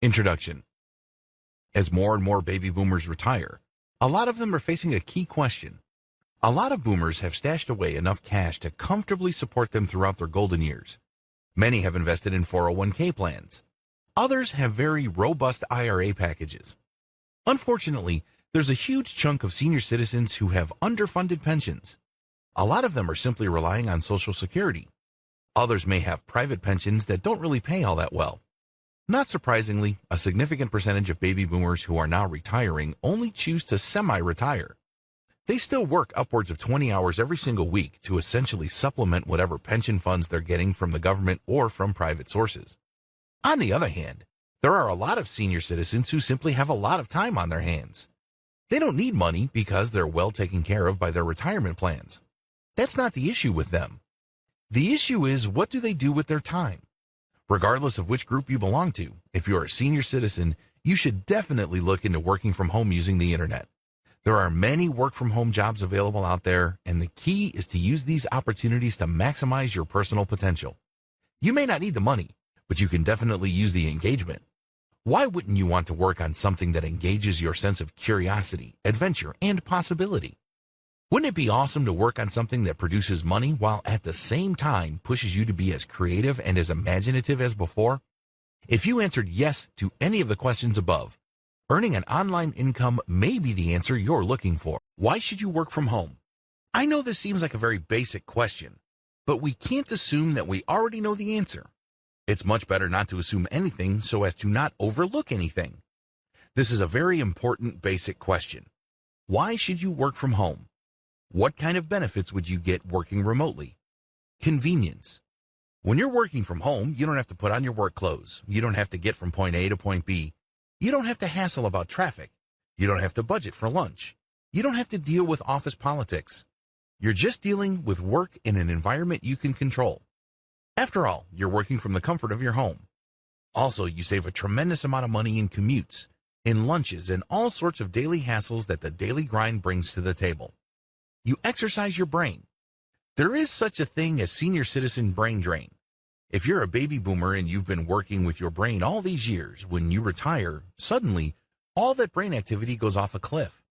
Introduction. As more and more baby boomers retire, a lot of them are facing a key question. A lot of boomers have stashed away enough cash to comfortably support them throughout their golden years. Many have invested in 401k plans. Others have very robust IRA packages. Unfortunately, there's a huge chunk of senior citizens who have underfunded pensions. A lot of them are simply relying on Social Security. Others may have private pensions that don't really pay all that well. Not surprisingly, a significant percentage of baby boomers who are now retiring only choose to semi-retire. They still work upwards of 20 hours every single week to essentially supplement whatever pension funds they're getting from the government or from private sources. On the other hand, there are a lot of senior citizens who simply have a lot of time on their hands. They don't need money because they're well taken care of by their retirement plans. That's not the issue with them. The issue is, what do they do with their time? Regardless of which group you belong to, if you're a senior citizen, you should definitely look into working from home using the internet. There are many work-from-home jobs available out there, and the key is to use these opportunities to maximize your personal potential. You may not need the money, but you can definitely use the engagement. Why wouldn't you want to work on something that engages your sense of curiosity, adventure, and possibility? Wouldn't it be awesome to work on something that produces money while at the same time pushes you to be as creative and as imaginative as before? If you answered yes to any of the questions above, earning an online income may be the answer you're looking for. Why should you work from home? I know this seems like a very basic question, but we can't assume that we already know the answer. It's much better not to assume anything so as to not overlook anything. This is a very important basic question. Why should you work from home? What kind of benefits would you get working remotely? Convenience. When you're working from home, you don't have to put on your work clothes. You don't have to get from point A to point B. You don't have to hassle about traffic. You don't have to budget for lunch. You don't have to deal with office politics. You're just dealing with work in an environment you can control. After all, you're working from the comfort of your home. Also, you save a tremendous amount of money in commutes, in lunches, and all sorts of daily hassles that the daily grind brings to the table. You exercise your brain. There is such a thing as senior citizen brain drain. If you're a baby boomer and you've been working with your brain all these years, when you retire, suddenly, all that brain activity goes off a cliff.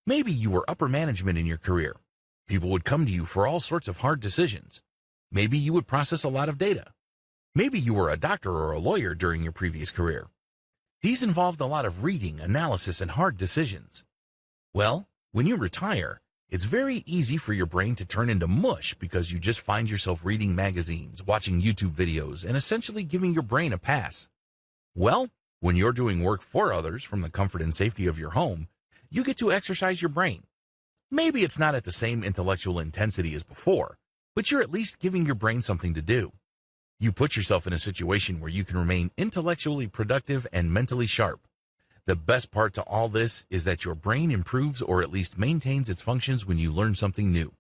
Maybe you were upper management in your career. People would come to you for all sorts of hard decisions. Maybe you would process a lot of data. Maybe you were a doctor or a lawyer during your previous career. These involved a lot of reading, analysis, and hard decisions. Well, when you retire, it's very easy for your brain to turn into mush because you just find yourself reading magazines, watching YouTube videos, and essentially giving your brain a pass. Well, when you're doing work for others from the comfort and safety of your home, you get to exercise your brain. Maybe it's not at the same intellectual intensity as before, but you're at least giving your brain something to do. You put yourself in a situation where you can remain intellectually productive and mentally sharp. The best part to all this is that your brain improves or at least maintains its functions when you learn something new.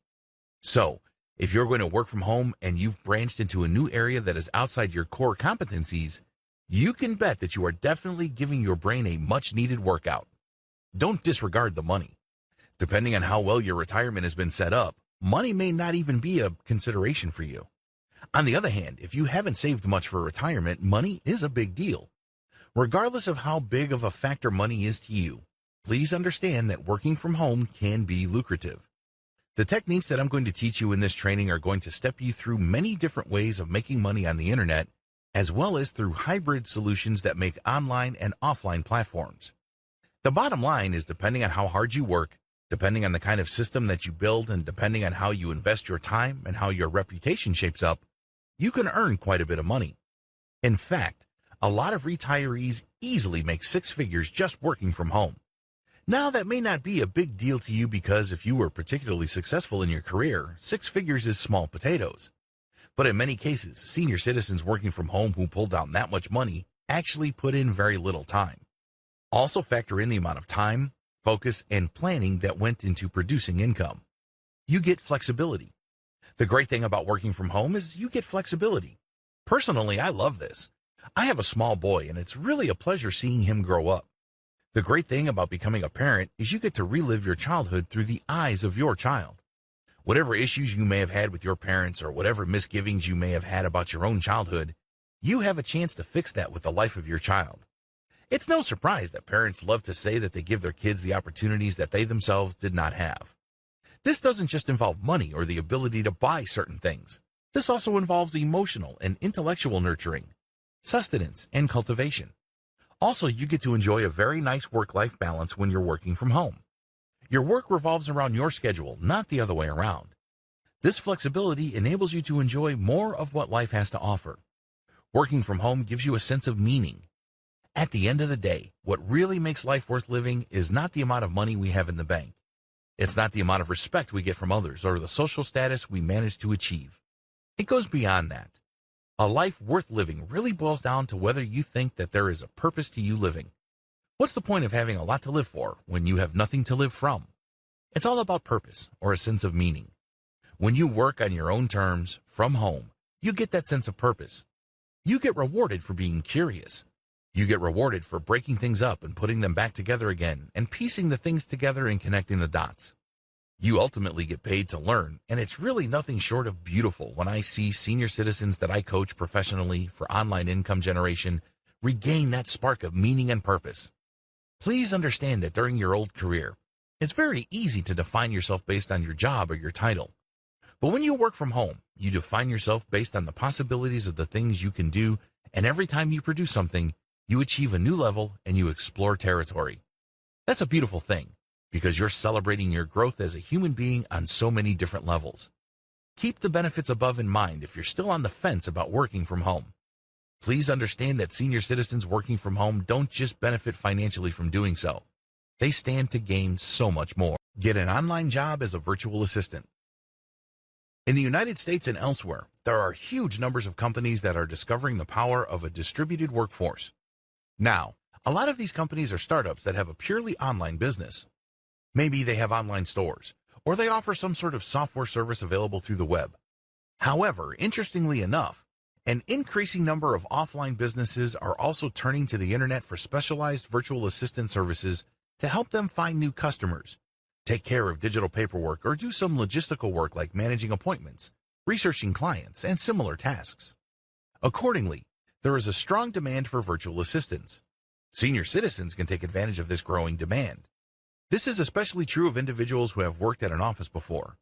So, if you're going to work from home and you've branched into a new area that is outside your core competencies, you can bet that you are definitely giving your brain a much-needed workout. Don't disregard the money. Depending on how well your retirement has been set up, money may not even be a consideration for you. On the other hand, if you haven't saved much for retirement, money is a big deal. Regardless of how big of a factor money is to you, please understand that working from home can be lucrative. The techniques that I'm going to teach you in this training are going to step you through many different ways of making money on the internet, as well as through hybrid solutions that make online and offline platforms. The bottom line is, depending on how hard you work, depending on the kind of system that you build, and depending on how you invest your time and how your reputation shapes up, you can earn quite a bit of money. In fact, a lot of retirees easily make six figures just working from home. Now, that may not be a big deal to you because if you were particularly successful in your career, six figures is small potatoes. But in many cases, senior citizens working from home who pull down that much money actually put in very little time. Also factor in the amount of time, focus, and planning that went into producing income. You get flexibility. The great thing about working from home is you get flexibility. Personally, I love this. I have a small boy, and it's really a pleasure seeing him grow up. The great thing about becoming a parent is you get to relive your childhood through the eyes of your child. Whatever issues you may have had with your parents or whatever misgivings you may have had about your own childhood, you have a chance to fix that with the life of your child. It's no surprise that parents love to say that they give their kids the opportunities that they themselves did not have. This doesn't just involve money or the ability to buy certain things. This also involves emotional and intellectual nurturing, sustenance, and cultivation. Also, you get to enjoy a very nice work-life balance when you're working from home. Your work revolves around your schedule, not the other way around. This flexibility enables you to enjoy more of what life has to offer. Working from home gives you a sense of meaning. At the end of the day, what really makes life worth living is not the amount of money we have in the bank. It's not the amount of respect we get from others or the social status we manage to achieve. It goes beyond that. A life worth living really boils down to whether you think that there is a purpose to you living. What's the point of having a lot to live for when you have nothing to live from? It's all about purpose or a sense of meaning. When you work on your own terms, from home, you get that sense of purpose. You get rewarded for being curious. You get rewarded for breaking things up and putting them back together again and piecing the things together and connecting the dots. You ultimately get paid to learn, and it's really nothing short of beautiful when I see senior citizens that I coach professionally for online income generation regain that spark of meaning and purpose. Please understand that during your old career, it's very easy to define yourself based on your job or your title. But when you work from home, you define yourself based on the possibilities of the things you can do, and every time you produce something, you achieve a new level and you explore territory. That's a beautiful thing, because you're celebrating your growth as a human being on so many different levels. Keep the benefits above in mind if you're still on the fence about working from home. Please understand that senior citizens working from home don't just benefit financially from doing so. They stand to gain so much more. Get an online job as a virtual assistant. In the United States and elsewhere, there are huge numbers of companies that are discovering the power of a distributed workforce. Now, a lot of these companies are startups that have a purely online business. Maybe they have online stores, or they offer some sort of software service available through the web. However, interestingly enough, an increasing number of offline businesses are also turning to the internet for specialized virtual assistant services to help them find new customers, take care of digital paperwork, or do some logistical work like managing appointments, researching clients, and similar tasks. Accordingly, there is a strong demand for virtual assistants. Senior citizens can take advantage of this growing demand. This is especially true of individuals who have worked at an office before.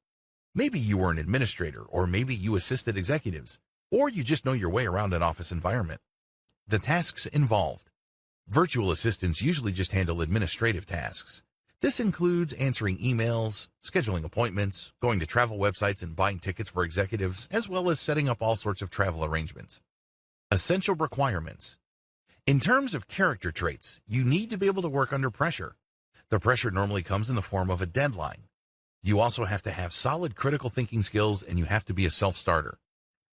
Maybe you were an administrator, or maybe you assisted executives, or you just know your way around an office environment. The tasks involved. Virtual assistants usually just handle administrative tasks. This includes answering emails, scheduling appointments, going to travel websites and buying tickets for executives, as well as setting up all sorts of travel arrangements. Essential requirements. In terms of character traits, you need to be able to work under pressure. The pressure normally comes in the form of a deadline. You also have to have solid critical thinking skills, and you have to be a self-starter.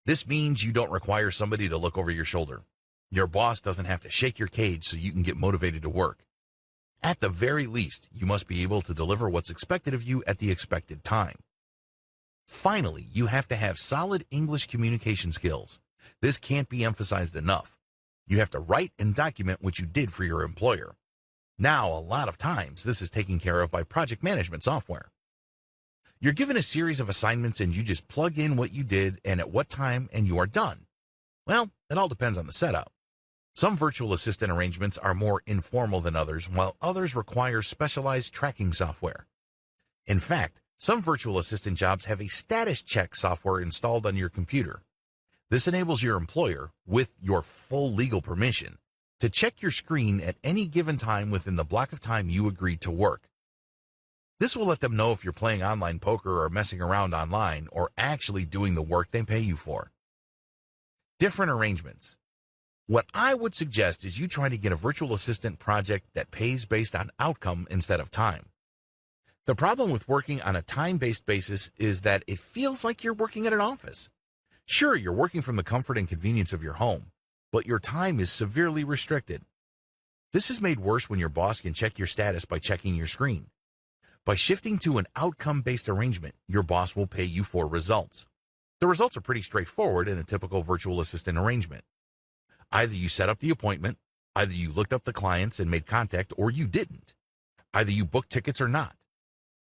This means you don't require somebody to look over your shoulder. Your boss doesn't have to shake your cage so you can get motivated to work. At the very least, you must be able to deliver what's expected of you at the expected time. Finally, you have to have solid English communication skills. This can't be emphasized enough. You have to write and document what you did for your employer. Now, a lot of times, this is taken care of by project management software. You're given a series of assignments and you just plug in what you did and at what time, and you are done. Well, it all depends on the setup. Some virtual assistant arrangements are more informal than others, while others require specialized tracking software. In fact, some virtual assistant jobs have a status check software installed on your computer. This enables your employer, with your full legal permission, to check your screen at any given time within the block of time you agreed to work. This will let them know if you're playing online poker or messing around online or actually doing the work they pay you for. Different arrangements. What I would suggest is you try to get a virtual assistant project that pays based on outcome instead of time. The problem with working on a time-based basis is that it feels like you're working at an office. Sure, you're working from the comfort and convenience of your home, but your time is severely restricted. This is made worse when your boss can check your status by checking your screen. By shifting to an outcome-based arrangement, your boss will pay you for results. The results are pretty straightforward in a typical virtual assistant arrangement. Either you set up the appointment, either you looked up the clients and made contact, or you didn't. Either you booked tickets or not.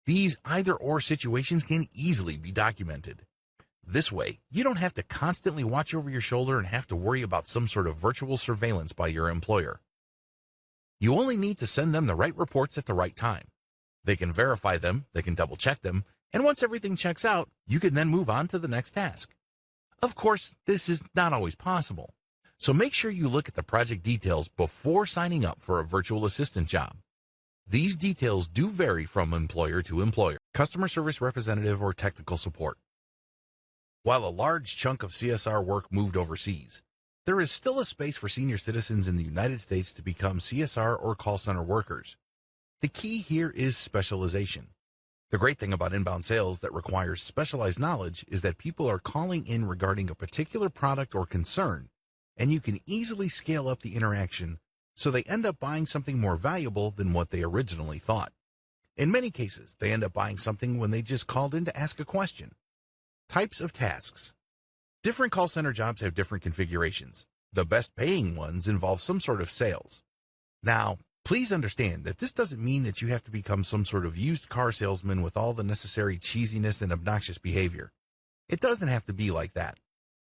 These either-or situations can easily be documented. This way, you don't have to constantly watch over your shoulder and have to worry about some sort of virtual surveillance by your employer. You only need to send them the right reports at the right time. They can verify them, they can double-check them, and once everything checks out, you can then move on to the next task. Of course, this is not always possible, so make sure you look at the project details before signing up for a virtual assistant job. These details do vary from employer to employer. Customer service representative or technical support. While a large chunk of CSR work moved overseas, there is still a space for senior citizens in the United States to become CSR or call center workers. The key here is specialization. The great thing about inbound sales that requires specialized knowledge is that people are calling in regarding a particular product or concern, and you can easily scale up the interaction so they end up buying something more valuable than what they originally thought. In many cases, they end up buying something when they just called in to ask a question. Types of tasks. Different call center jobs have different configurations. The best paying ones involve some sort of sales. Now, please understand that this doesn't mean that you have to become some sort of used car salesman with all the necessary cheesiness and obnoxious behavior. It doesn't have to be like that.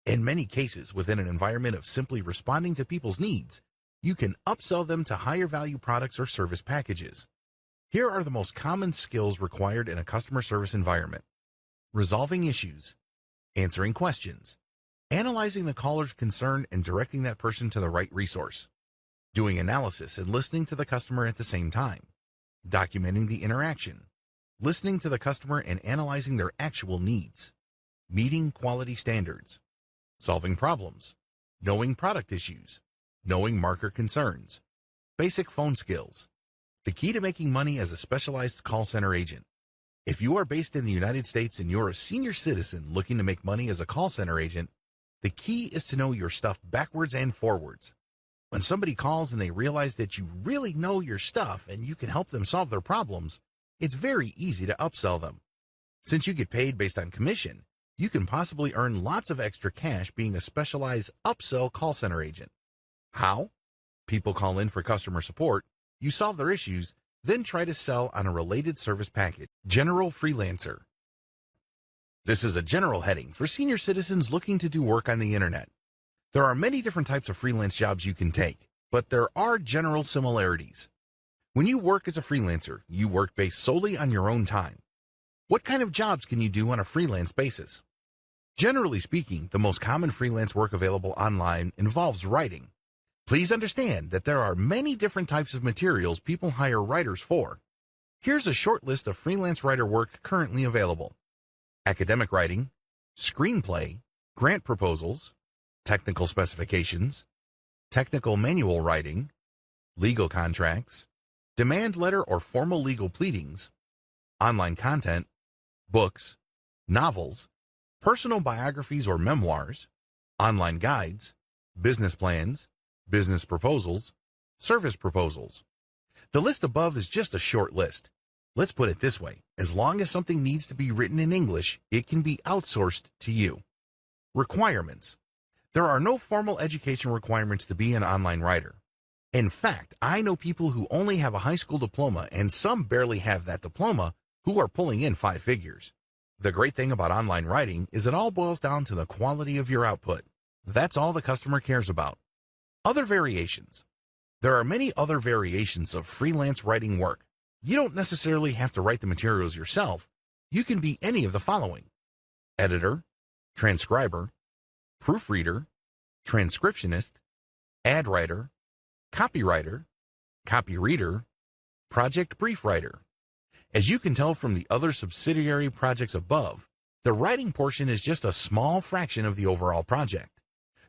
In many cases, within an environment of simply responding to people's needs, you can upsell them to higher value products or service packages. Here are the most common skills required in a customer service environment. Resolving issues, answering questions, analyzing the caller's concern and directing that person to the right resource, doing analysis and listening to the customer at the same time, documenting the interaction, listening to the customer and analyzing their actual needs, meeting quality standards, solving problems, knowing product issues, knowing marker concerns, basic phone skills. The key to making money as a specialized call center agent. If you are based in the United States and you're a senior citizen looking to make money as a call center agent, the key is to know your stuff backwards and forwards. When somebody calls and they realize that you really know your stuff and you can help them solve their problems, it's very easy to upsell them. Since you get paid based on commission, you can possibly earn lots of extra cash being a specialized upsell call center agent. How? People call in for customer support, you solve their issues, then try to sell on a related service package. General freelancer. This is a general heading for senior citizens looking to do work on the internet. There are many different types of freelance jobs you can take, but there are general similarities. When you work as a freelancer, you work based solely on your own time. What kind of jobs can you do on a freelance basis? Generally speaking, the most common freelance work available online involves writing. Please understand that there are many different types of materials people hire writers for. Here's a short list of freelance writer work currently available. Academic writing, screenplay, grant proposals, technical specifications, technical manual writing, legal contracts, demand letter or formal legal pleadings, online content, books, novels, personal biographies or memoirs, online guides, business plans, business proposals, service proposals. The list above is just a short list. Let's put it this way. As long as something needs to be written in English, it can be outsourced to you. Requirements. There are no formal education requirements to be an online writer. In fact, I know people who only have a high school diploma and some barely have that diploma who are pulling in 5 figures. The great thing about online writing is it all boils down to the quality of your output. That's all the customer cares about. Other variations. There are many other variations of freelance writing work. You don't necessarily have to write the materials yourself. You can be any of the following: editor, transcriber, proofreader, transcriptionist, ad writer, copywriter, copy reader, project brief writer. As you can tell from the other subsidiary projects above, the writing portion is just a small fraction of the overall project.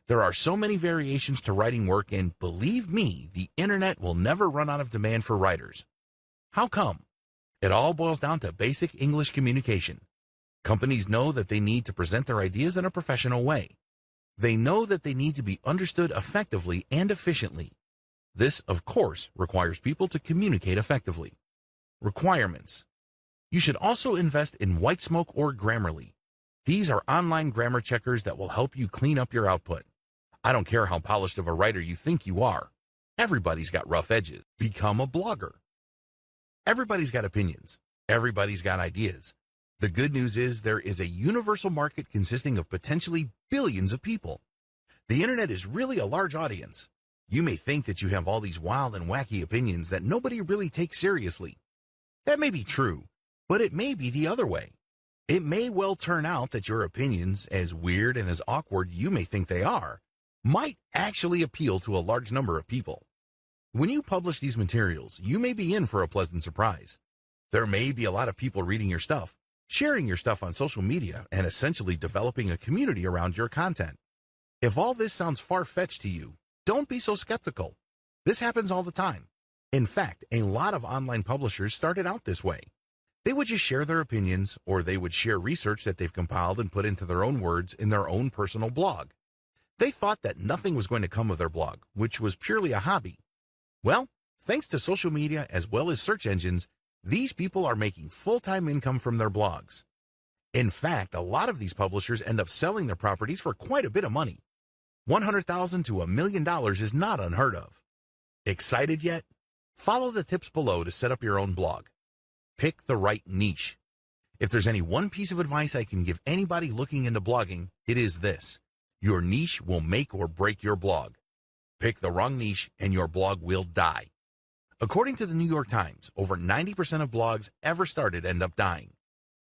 There are so many variations to writing work, and believe me, the internet will never run out of demand for writers. How come? It all boils down to basic English communication. Companies know that they need to present their ideas in a professional way. They know that they need to be understood effectively and efficiently. This, of course, requires people to communicate effectively. Requirements. You should also invest in Whitesmoke or Grammarly. These are online grammar checkers that will help you clean up your output. I don't care how polished of a writer you think you are. Everybody's got rough edges. Become a blogger. Everybody's got opinions. Everybody's got ideas. The good news is there is a universal market consisting of potentially billions of people. The internet is really a large audience. You may think that you have all these wild and wacky opinions that nobody really takes seriously. That may be true, but it may be the other way. It may well turn out that your opinions, as weird and as awkward you may think they are, might actually appeal to a large number of people. When you publish these materials, you may be in for a pleasant surprise. There may be a lot of people reading your stuff, sharing your stuff on social media, and essentially developing a community around your content. If all this sounds far-fetched to you, don't be so skeptical. This happens all the time. In fact, a lot of online publishers started out this way. They would just share their opinions, or they would share research that they've compiled and put into their own words in their own personal blog. They thought that nothing was going to come of their blog, which was purely a hobby. Well, thanks to social media as well as search engines, these people are making full-time income from their blogs. In fact, a lot of these publishers end up selling their properties for quite a bit of money. $100,000 to $1 million is not unheard of. Excited yet? Follow the tips below to set up your own blog. Pick the right niche. If there's any one piece of advice I can give anybody looking into blogging, it is this. Your niche will make or break your blog. Pick the wrong niche and your blog will die. According to the New York Times, over 90% of blogs ever started end up dying.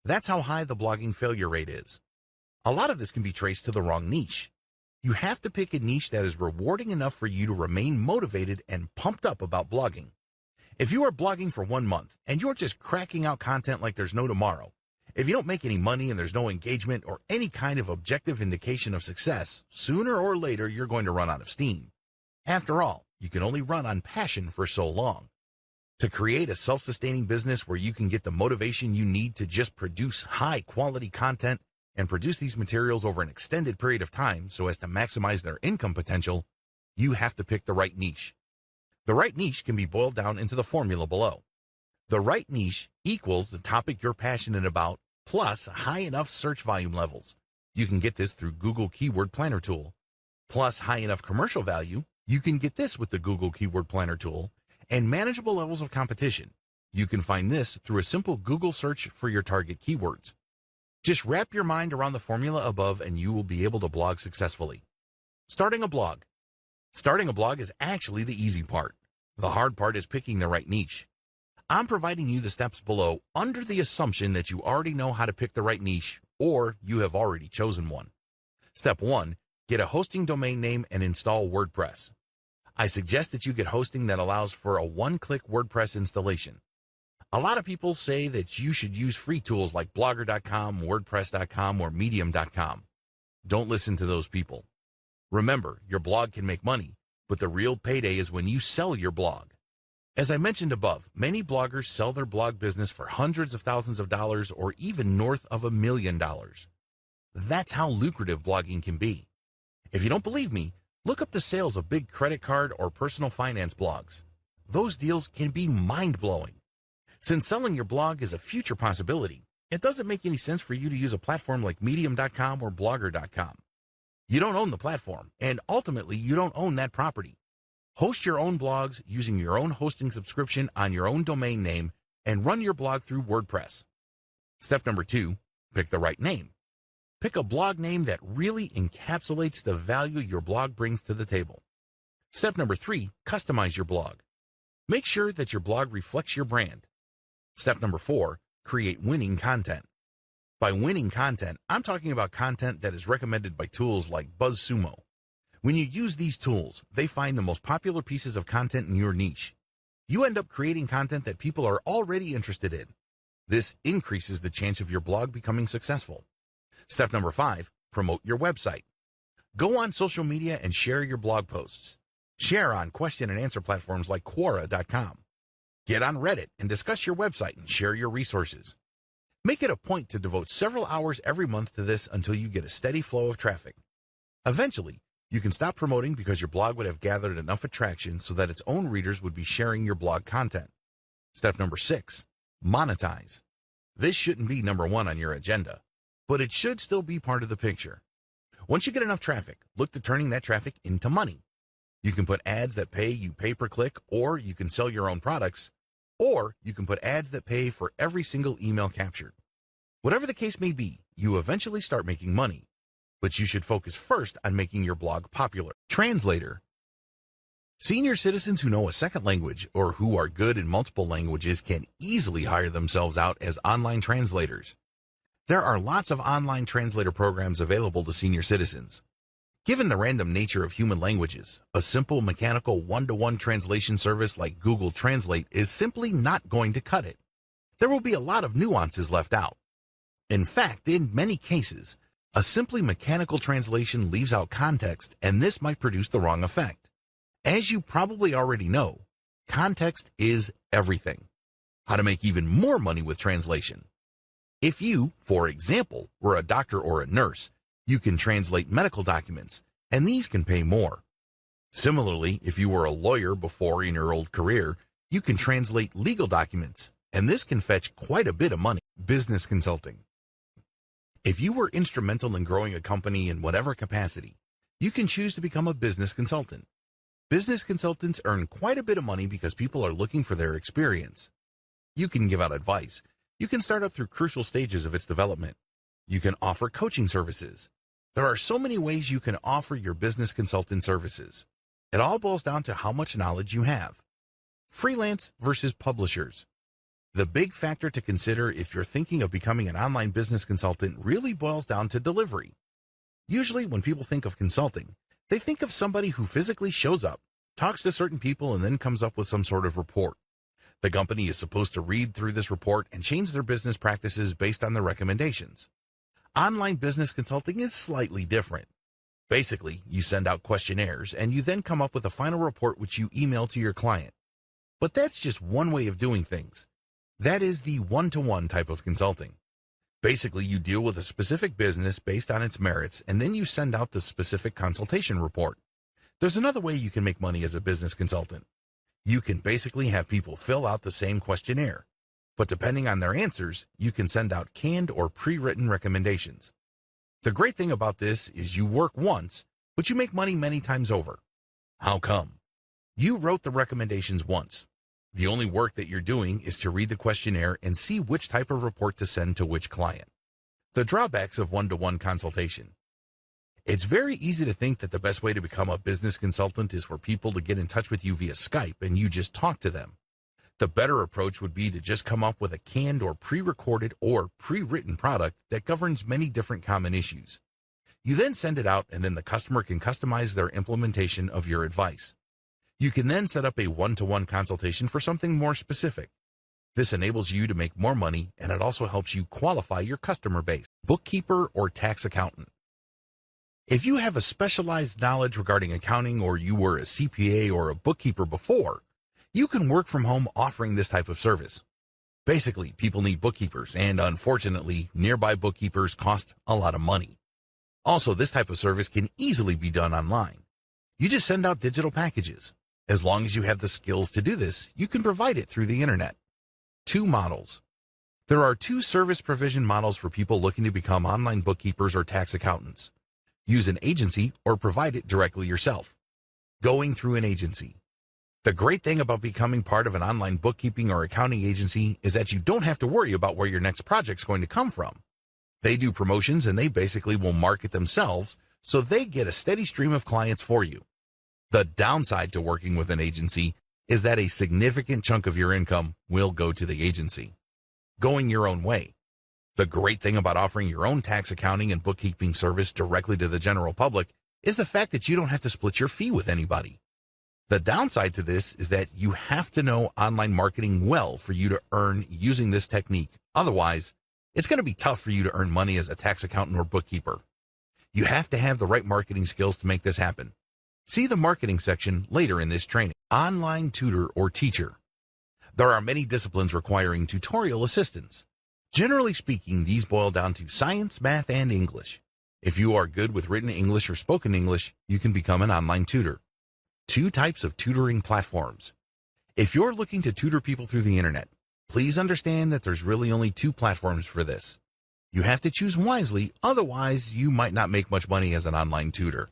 That's how high the blogging failure rate is. A lot of this can be traced to the wrong niche. You have to pick a niche that is rewarding enough for you to remain motivated and pumped up about blogging. If you are blogging for 1 month and you're just cracking out content like there's no tomorrow, if you don't make any money and there's no engagement or any kind of objective indication of success, sooner or later you're going to run out of steam. After all, you can only run on passion for so long. To create a self-sustaining business where you can get the motivation you need to just produce high-quality content and produce these materials over an extended period of time so as to maximize their income potential, you have to pick the right niche. The right niche can be boiled down into the formula below. The right niche equals the topic you're passionate about plus high enough search volume levels. You can get this through Google Keyword Planner tool. Plus high enough commercial value. You can get this with the Google Keyword Planner tool. And manageable levels of competition. You can find this through a simple Google search for your target keywords. Just wrap your mind around the formula above and you will be able to blog successfully. Starting a blog. Starting a blog is actually the easy part. The hard part is picking the right niche. I'm providing you the steps below under the assumption that you already know how to pick the right niche or you have already chosen one. Step 1. Get a hosting domain name and install WordPress. I suggest that you get hosting that allows for a one-click WordPress installation. A lot of people say that you should use free tools like Blogger.com, WordPress.com, or Medium.com. Don't listen to those people. Remember, your blog can make money, but the real payday is when you sell your blog. As I mentioned above, many bloggers sell their blog business for hundreds of thousands of dollars or even north of $1 million. That's how lucrative blogging can be. If you don't believe me, look up the sales of big credit card or personal finance blogs. Those deals can be mind-blowing. Since selling your blog is a future possibility, it doesn't make any sense for you to use a platform like Medium.com or Blogger.com. You don't own the platform, and ultimately you don't own that property. Host your own blogs using your own hosting subscription on your own domain name and run your blog through WordPress. Step number 2, pick the right name. Pick a blog name that really encapsulates the value your blog brings to the table. Step number 3, customize your blog. Make sure that your blog reflects your brand. Step number 4, create winning content. By winning content, I'm talking about content that is recommended by tools like BuzzSumo. When you use these tools, they find the most popular pieces of content in your niche. You end up creating content that people are already interested in. This increases the chance of your blog becoming successful. Step number 5, promote your website. Go on social media and share your blog posts. Share on question and answer platforms like Quora.com. Get on Reddit and discuss your website and share your resources. Make it a point to devote several hours every month to this until you get a steady flow of traffic. Eventually, you can stop promoting because your blog would have gathered enough attraction so that its own readers would be sharing your blog content. Step number 6, monetize. This shouldn't be number 1 on your agenda, but it should still be part of the picture. Once you get enough traffic, look to turning that traffic into money. You can put ads that pay you pay per click, or you can sell your own products, or you can put ads that pay for every single email captured. Whatever the case may be, you eventually start making money, but you should focus first on making your blog popular. Translator. Senior citizens who know a second language or who are good in multiple languages can easily hire themselves out as online translators. There are lots of online translator programs available to senior citizens. Given the random nature of human languages, a simple mechanical one-to-one translation service like Google Translate is simply not going to cut it. There will be a lot of nuances left out. In fact, in many cases, a simply mechanical translation leaves out context, and this might produce the wrong effect. As you probably already know, context is everything. How to make even more money with translation. If you, for example, were a doctor or a nurse, you can translate medical documents, and these can pay more. Similarly, if you were a lawyer before in your old career, you can translate legal documents, and this can fetch quite a bit of money. Business consulting. If you were instrumental in growing a company in whatever capacity, you can choose to become a business consultant. Business consultants earn quite a bit of money because people are looking for their experience. You can give out advice. You can start up through crucial stages of its development. You can offer coaching services. There are so many ways you can offer your business consultant services. It all boils down to how much knowledge you have. Freelance versus publishers. The big factor to consider if you're thinking of becoming an online business consultant really boils down to delivery. Usually when people think of consulting, they think of somebody who physically shows up, talks to certain people, and then comes up with some sort of report. The company is supposed to read through this report and change their business practices based on the recommendations. Online business consulting is slightly different. Basically, you send out questionnaires and you then come up with a final report which you email to your client. But that's just one way of doing things. That is the one-to-one type of consulting. Basically, you deal with a specific business based on its merits, and then you send out the specific consultation report. There's another way you can make money as a business consultant. You can basically have people fill out the same questionnaire, but depending on their answers, you can send out canned or pre-written recommendations. The great thing about this is you work once, but you make money many times over. How come? You wrote the recommendations once. The only work that you're doing is to read the questionnaire and see which type of report to send to which client. The drawbacks of one-to-one consultation. It's very easy to think that the best way to become a business consultant is for people to get in touch with you via Skype and you just talk to them. The better approach would be to just come up with a canned or pre-recorded or pre-written product that governs many different common issues. You then send it out, and then the customer can customize their implementation of your advice. You can then set up a one-to-one consultation for something more specific. This enables you to make more money, and it also helps you qualify your customer base. Bookkeeper or tax accountant. If you have a specialized knowledge regarding accounting, or you were a CPA or a bookkeeper before, you can work from home offering this type of service. Basically, people need bookkeepers, and unfortunately, nearby bookkeepers cost a lot of money. Also, this type of service can easily be done online. You just send out digital packages. As long as you have the skills to do this, you can provide it through the internet. 2 models. There are 2 service provision models for people looking to become online bookkeepers or tax accountants. Use an agency or provide it directly yourself. Going through an agency. The great thing about becoming part of an online bookkeeping or accounting agency is that you don't have to worry about where your next project's going to come from. They do promotions and they basically will market themselves, so they get a steady stream of clients for you. The downside to working with an agency is that a significant chunk of your income will go to the agency. Going your own way. The great thing about offering your own tax accounting and bookkeeping service directly to the general public is the fact that you don't have to split your fee with anybody. The downside to this is that you have to know online marketing well for you to earn using this technique. Otherwise, it's going to be tough for you to earn money as a tax accountant or bookkeeper. You have to have the right marketing skills to make this happen. See the marketing section later in this training. Online tutor or teacher. There are many disciplines requiring tutorial assistance. Generally speaking, these boil down to science, math, and English. If you are good with written English or spoken English, you can become an online tutor. 2 types of tutoring platforms. If you're looking to tutor people through the internet, please understand that there's really only 2 platforms for this. You have to choose wisely, otherwise you might not make much money as an online tutor.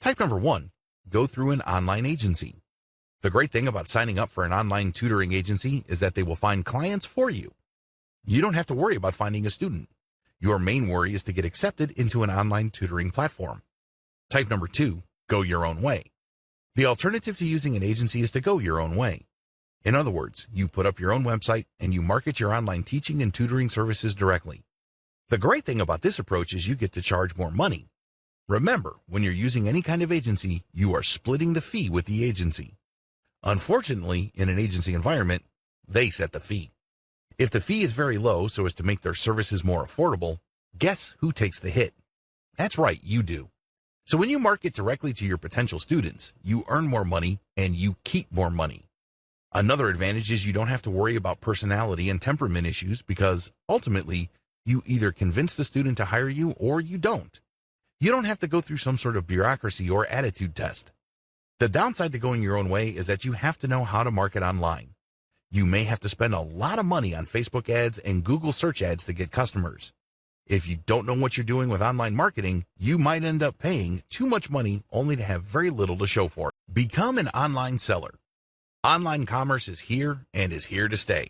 Type number 1, go through an online agency. The great thing about signing up for an online tutoring agency is that they will find clients for you. You don't have to worry about finding a student. Your main worry is to get accepted into an online tutoring platform. Type number 2, go your own way. The alternative to using an agency is to go your own way. In other words, you put up your own website and you market your online teaching and tutoring services directly. The great thing about this approach is you get to charge more money. Remember, when you're using any kind of agency, you are splitting the fee with the agency. Unfortunately, in an agency environment, they set the fee. If the fee is very low so as to make their services more affordable, guess who takes the hit? That's right, you do. So when you market directly to your potential students, you earn more money and you keep more money. Another advantage is you don't have to worry about personality and temperament issues because, ultimately, you either convince the student to hire you or you don't. You don't have to go through some sort of bureaucracy or attitude test. The downside to going your own way is that you have to know how to market online. You may have to spend a lot of money on Facebook ads and Google search ads to get customers. If you don't know what you're doing with online marketing, you might end up paying too much money only to have very little to show for it. Become an online seller. Online commerce is here and is here to stay.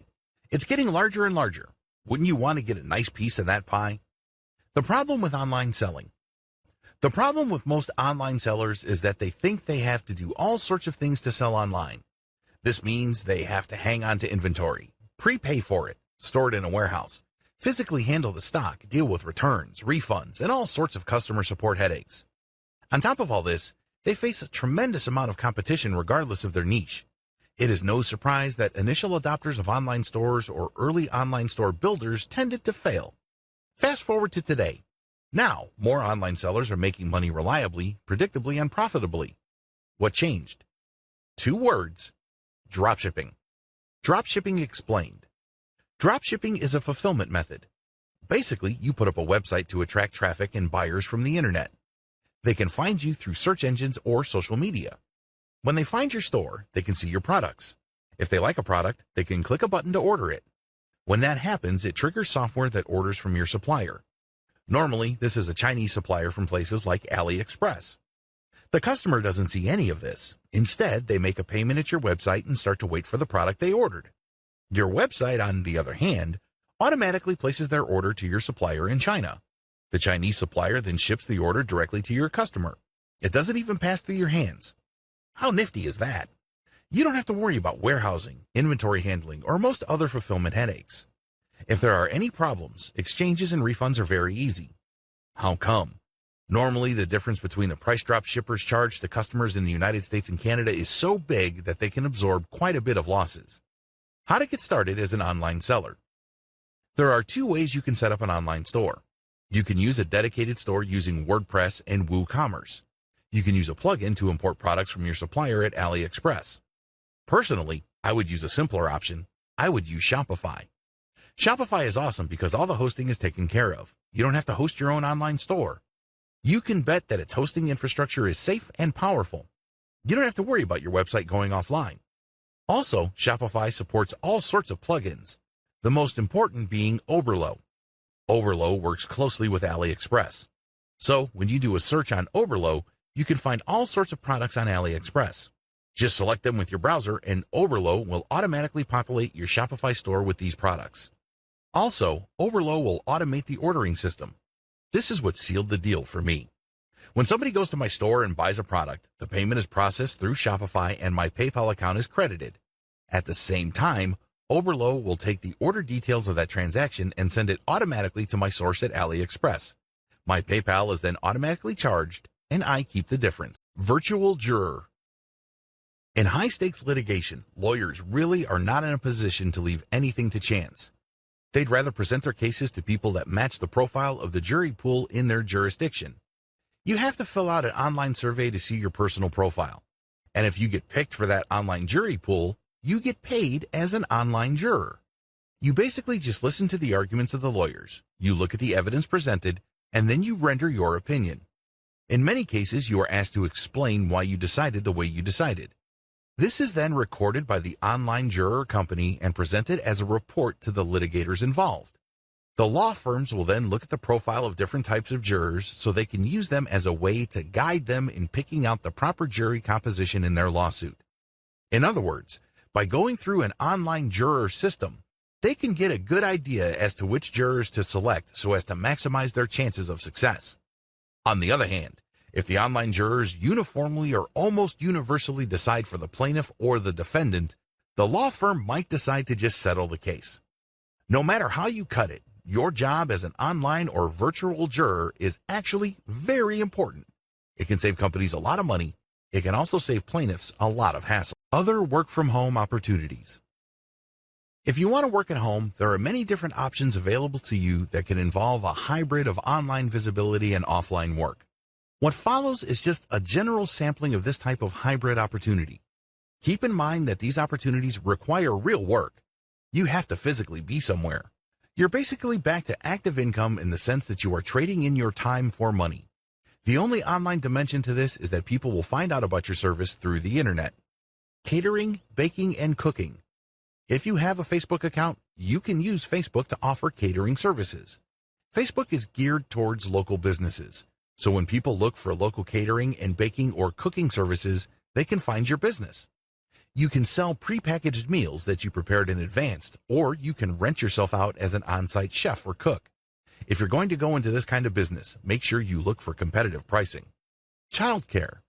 It's getting larger and larger. Wouldn't you want to get a nice piece of that pie? The problem with online selling. The problem with most online sellers is that they think they have to do all sorts of things to sell online. This means they have to hang on to inventory, prepay for it, store it in a warehouse, physically handle the stock, deal with returns, refunds, and all sorts of customer support headaches. On top of all this, they face a tremendous amount of competition regardless of their niche. It is no surprise that initial adopters of online stores or early online store builders tended to fail. Fast forward to today. Now, more online sellers are making money reliably, predictably, and profitably. What changed? 2 words. Dropshipping. Dropshipping explained. Dropshipping is a fulfillment method. Basically, you put up a website to attract traffic and buyers from the internet. They can find you through search engines or social media. When they find your store, they can see your products. If they like a product, they can click a button to order it. When that happens, it triggers software that orders from your supplier. Normally, this is a Chinese supplier from places like AliExpress. The customer doesn't see any of this. Instead, they make a payment at your website and start to wait for the product they ordered. Your website, on the other hand, automatically places their order to your supplier in China. The Chinese supplier then ships the order directly to your customer. It doesn't even pass through your hands. How nifty is that? You don't have to worry about warehousing, inventory handling, or most other fulfillment headaches. If there are any problems, exchanges and refunds are very easy. How come? Normally, the difference between the price drop shippers charge to customers in the United States and Canada is so big that they can absorb quite a bit of losses. How to get started as an online seller. There are 2 ways you can set up an online store. You can use a dedicated store using WordPress and WooCommerce. You can use a plugin to import products from your supplier at AliExpress. Personally, I would use a simpler option. I would use Shopify. Shopify is awesome because all the hosting is taken care of. You don't have to host your own online store. You can bet that its hosting infrastructure is safe and powerful. You don't have to worry about your website going offline. Also, Shopify supports all sorts of plugins, the most important being Oberlo. Oberlo works closely with AliExpress. So, when you do a search on Oberlo, you can find all sorts of products on AliExpress. Just select them with your browser and Oberlo will automatically populate your Shopify store with these products. Also, Oberlo will automate the ordering system. This is what sealed the deal for me. When somebody goes to my store and buys a product, the payment is processed through Shopify and my PayPal account is credited. At the same time, Oberlo will take the order details of that transaction and send it automatically to my source at AliExpress. My PayPal is then automatically charged, and I keep the difference. Virtual juror. In high-stakes litigation, lawyers really are not in a position to leave anything to chance. They'd rather present their cases to people that match the profile of the jury pool in their jurisdiction. You have to fill out an online survey to see your personal profile. And if you get picked for that online jury pool, you get paid as an online juror. You basically just listen to the arguments of the lawyers, you look at the evidence presented, and then you render your opinion. In many cases, you are asked to explain why you decided the way you decided. This is then recorded by the online juror company and presented as a report to the litigators involved. The law firms will then look at the profile of different types of jurors so they can use them as a way to guide them in picking out the proper jury composition in their lawsuit. In other words, by going through an online juror system, they can get a good idea as to which jurors to select so as to maximize their chances of success. On the other hand, If the online jurors uniformly or almost universally decide for the plaintiff or the defendant, the law firm might decide to just settle the case. No matter how you cut it, your job as an online or virtual juror is actually very important. It can save companies a lot of money. It can also save plaintiffs a lot of hassle. Other work-from-home opportunities. If you want to work at home, there are many different options available to you that can involve a hybrid of online visibility and offline work. What follows is just a general sampling of this type of hybrid opportunity. Keep in mind that these opportunities require real work. You have to physically be somewhere. You're basically back to active income in the sense that you are trading in your time for money. The only online dimension to this is that people will find out about your service through the internet. Catering, baking, and cooking. If you have a Facebook account, you can use Facebook to offer catering services. Facebook is geared towards local businesses, so when people look for local catering and baking or cooking services, they can find your business. You can sell prepackaged meals that you prepared in advance, or you can rent yourself out as an on-site chef or cook. If you're going to go into this kind of business, make sure you look for competitive pricing. Childcare.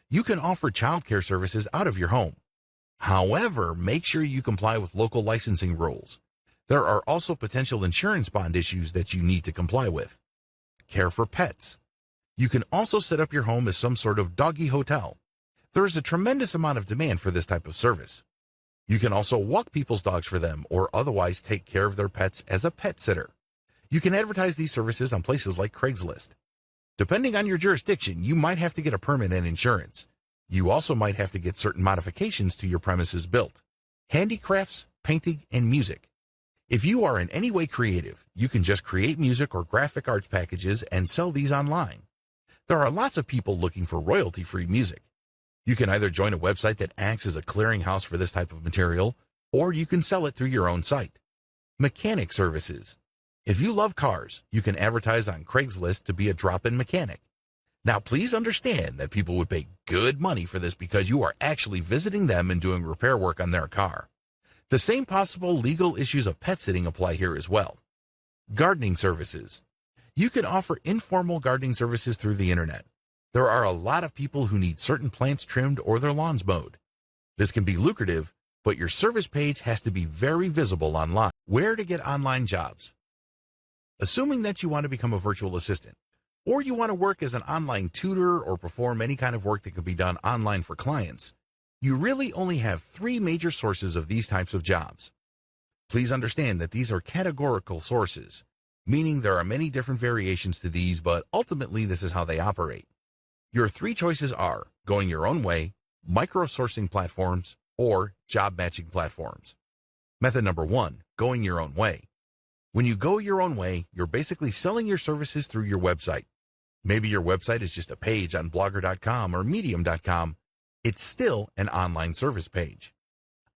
You can offer childcare services out of your home. However, make sure you comply with local licensing rules. There are also potential insurance bond issues that you need to comply with. Care for pets. You can also set up your home as some sort of doggy hotel. There is a tremendous amount of demand for this type of service. You can also walk people's dogs for them or otherwise take care of their pets as a pet sitter. You can advertise these services on places like Craigslist. Depending on your jurisdiction, you might have to get a permit and insurance. You also might have to get certain modifications to your premises built. Handicrafts, painting, and music. If you are in any way creative, you can just create music or graphic arts packages and sell these online. There are lots of people looking for royalty-free music. You can either join a website that acts as a clearinghouse for this type of material, or you can sell it through your own site. Mechanic services. If you love cars, you can advertise on Craigslist to be a drop-in mechanic. Now, please understand that people would pay good money for this because you are actually visiting them and doing repair work on their car. The same possible legal issues of pet sitting apply here as well. Gardening services. You can offer informal gardening services through the internet. There are a lot of people who need certain plants trimmed or their lawns mowed. This can be lucrative, but your service page has to be very visible online. Where to get online jobs? Assuming that you want to become a virtual assistant, or you want to work as an online tutor or perform any kind of work that can be done online for clients, you really only have 3 major sources of these types of jobs. Please understand that these are categorical sources, meaning there are many different variations to these, but ultimately this is how they operate. Your 3 choices are going your own way, micro-sourcing platforms, or job matching platforms. Method number 1, going your own way. When you go your own way, you're basically selling your services through your website. Maybe your website is just a page on blogger.com or medium.com. It's still an online service page.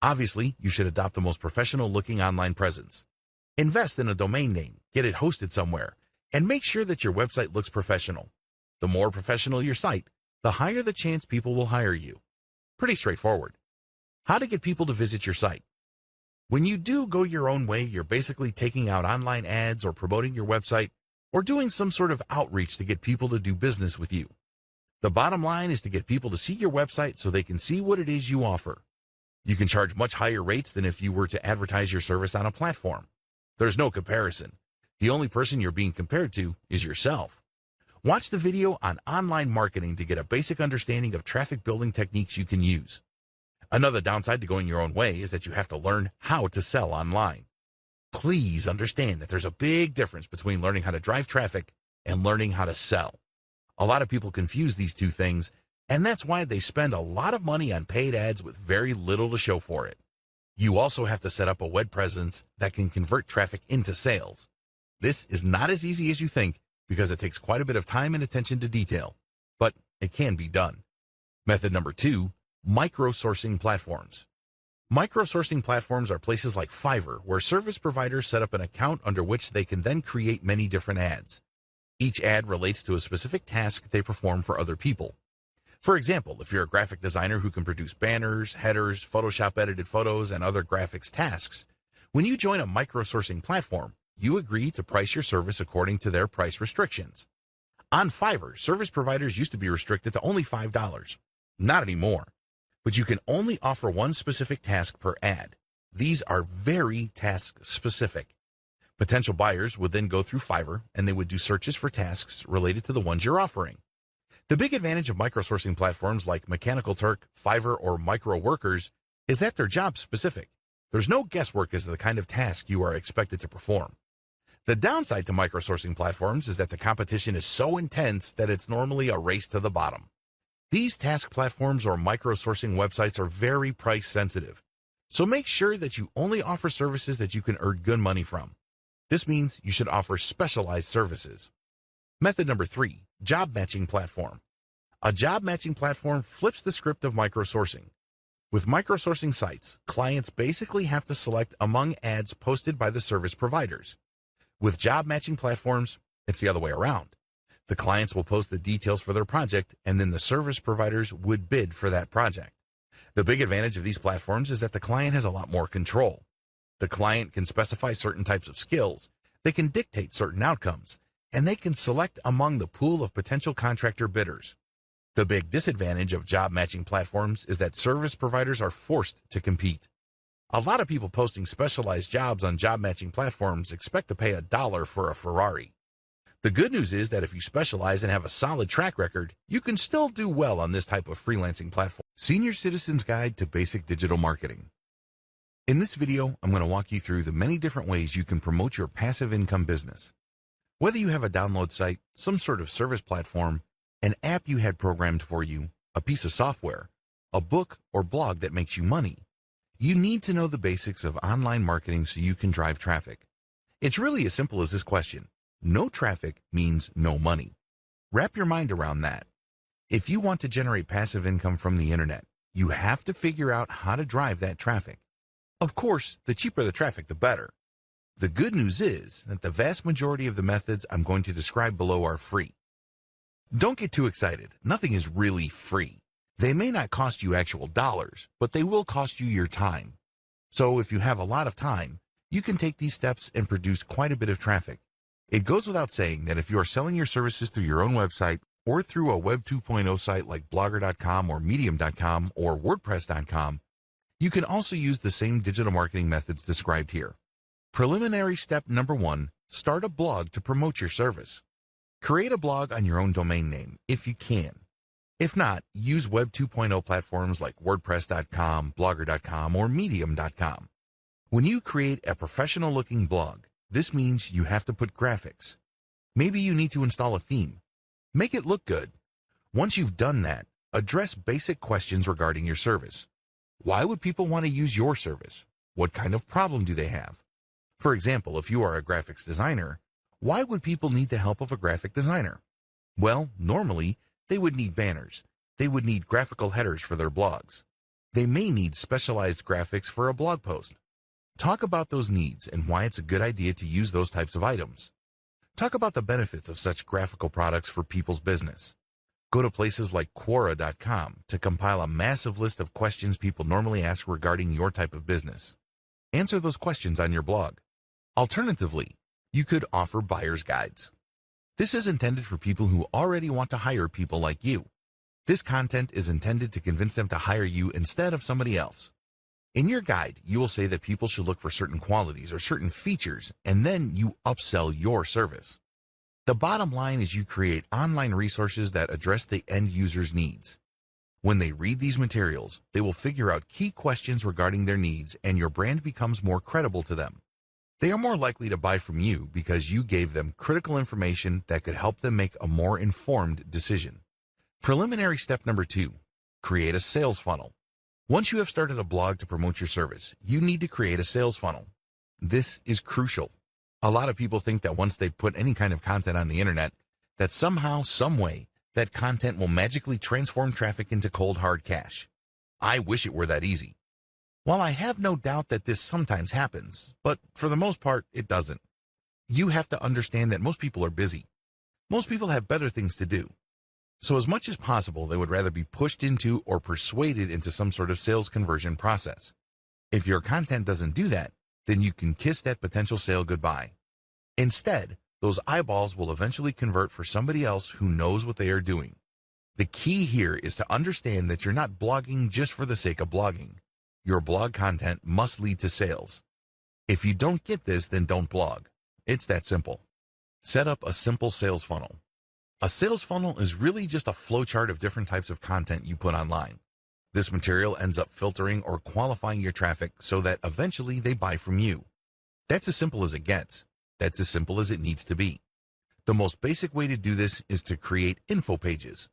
Obviously, you should adopt the most professional-looking online presence. Invest in a domain name, get it hosted somewhere, and make sure that your website looks professional. The more professional your site, the higher the chance people will hire you. Pretty straightforward. How to get people to visit your site. When you do go your own way, you're basically taking out online ads or promoting your website or doing some sort of outreach to get people to do business with you. The bottom line is to get people to see your website so they can see what it is you offer. You can charge much higher rates than if you were to advertise your service on a platform. There's no comparison. The only person you're being compared to is yourself. Watch the video on online marketing to get a basic understanding of traffic building techniques you can use. Another downside to going your own way is that you have to learn how to sell online. Please understand that there's a big difference between learning how to drive traffic and learning how to sell. A lot of people confuse these two things, and that's why they spend a lot of money on paid ads with very little to show for it. You also have to set up a web presence that can convert traffic into sales. This is not as easy as you think because it takes quite a bit of time and attention to detail, but it can be done. Method number 2, micro-sourcing platforms. Micro-sourcing platforms are places like Fiverr where service providers set up an account under which they can then create many different ads. Each ad relates to a specific task they perform for other people. For example, if you're a graphic designer who can produce banners, headers, Photoshop edited photos, and other graphics tasks, when you join a micro-sourcing platform, you agree to price your service according to their price restrictions. On Fiverr, service providers used to be restricted to only $5. Not anymore. But you can only offer one specific task per ad. These are very task specific. Potential buyers would then go through Fiverr and they would do searches for tasks related to the ones you're offering. The big advantage of microsourcing platforms like Mechanical Turk, Fiverr, or Micro Workers is that they're job specific. There's no guesswork as to the kind of task you are expected to perform. The downside to microsourcing platforms is that the competition is so intense that it's normally a race to the bottom. These task platforms or microsourcing websites are very price sensitive, so make sure that you only offer services that you can earn good money from. This means you should offer specialized services. Method number 3, job matching platform. A job matching platform flips the script of microsourcing. With microsourcing sites, clients basically have to select among ads posted by the service providers. With job matching platforms, it's the other way around. The clients will post the details for their project, and then the service providers would bid for that project. The big advantage of these platforms is that the client has a lot more control. The client can specify certain types of skills, they can dictate certain outcomes, and they can select among the pool of potential contractor bidders. The big disadvantage of job matching platforms is that service providers are forced to compete. A lot of people posting specialized jobs on job matching platforms expect to pay $1 for a Ferrari. The good news is that if you specialize and have a solid track record, you can still do well on this type of freelancing platform. Senior Citizen's Guide to Basic Digital Marketing. In this video, I'm going to walk you through the many different ways you can promote your passive income business. Whether you have a download site, some sort of service platform, an app you had programmed for you, a piece of software, a book or blog that makes you money, you need to know the basics of online marketing so you can drive traffic. It's really as simple as this question. No traffic means no money. Wrap your mind around that. If you want to generate passive income from the internet, you have to figure out how to drive that traffic. Of course, the cheaper the traffic, the better. The good news is that the vast majority of the methods I'm going to describe below are free. Don't get too excited. Nothing is really free. They may not cost you actual dollars, but they will cost you your time. So if you have a lot of time, you can take these steps and produce quite a bit of traffic. It goes without saying that if you are selling your services through your own website or through a Web 2.0 site like Blogger.com or Medium.com or WordPress.com, you can also use the same digital marketing methods described here. Preliminary step number 1, start a blog to promote your service. Create a blog on your own domain name if you can. If not, use Web 2.0 platforms like WordPress.com, Blogger.com, or Medium.com. When you create a professional-looking blog, this means you have to put graphics. Maybe you need to install a theme. Make it look good. Once you've done that, address basic questions regarding your service. Why would people want to use your service? What kind of problem do they have? For example, if you are a graphics designer, why would people need the help of a graphic designer? Well, normally, they would need banners. They would need graphical headers for their blogs. They may need specialized graphics for a blog post. Talk about those needs and why it's a good idea to use those types of items. Talk about the benefits of such graphical products for people's business. Go to places like Quora.com to compile a massive list of questions people normally ask regarding your type of business. Answer those questions on your blog. Alternatively, you could offer buyer's guides. This is intended for people who already want to hire people like you. This content is intended to convince them to hire you instead of somebody else. In your guide, you will say that people should look for certain qualities or certain features, and then you upsell your service. The bottom line is you create online resources that address the end user's needs. When they read these materials, they will figure out key questions regarding their needs, and your brand becomes more credible to them. They are more likely to buy from you because you gave them critical information that could help them make a more informed decision. Preliminary step number 2, create a sales funnel. Once you have started a blog to promote your service, you need to create a sales funnel. This is crucial. A lot of people think that once they put any kind of content on the internet, that somehow, some way, that content will magically transform traffic into cold hard cash. I wish it were that easy. While I have no doubt that this sometimes happens, but for the most part, it doesn't. You have to understand that most people are busy. Most people have better things to do. So as much as possible, they would rather be pushed into or persuaded into some sort of sales conversion process. If your content doesn't do that, then you can kiss that potential sale goodbye. Instead, Those eyeballs will eventually convert for somebody else who knows what they are doing. The key here is to understand that you're not blogging just for the sake of blogging. Your blog content must lead to sales. If you don't get this, then don't blog. It's that simple. Set up a simple sales funnel. A sales funnel is really just a flowchart of different types of content you put online. This material ends up filtering or qualifying your traffic so that eventually they buy from you. That's as simple as it gets. That's as simple as it needs to be. The most basic way to do this is to create info pages.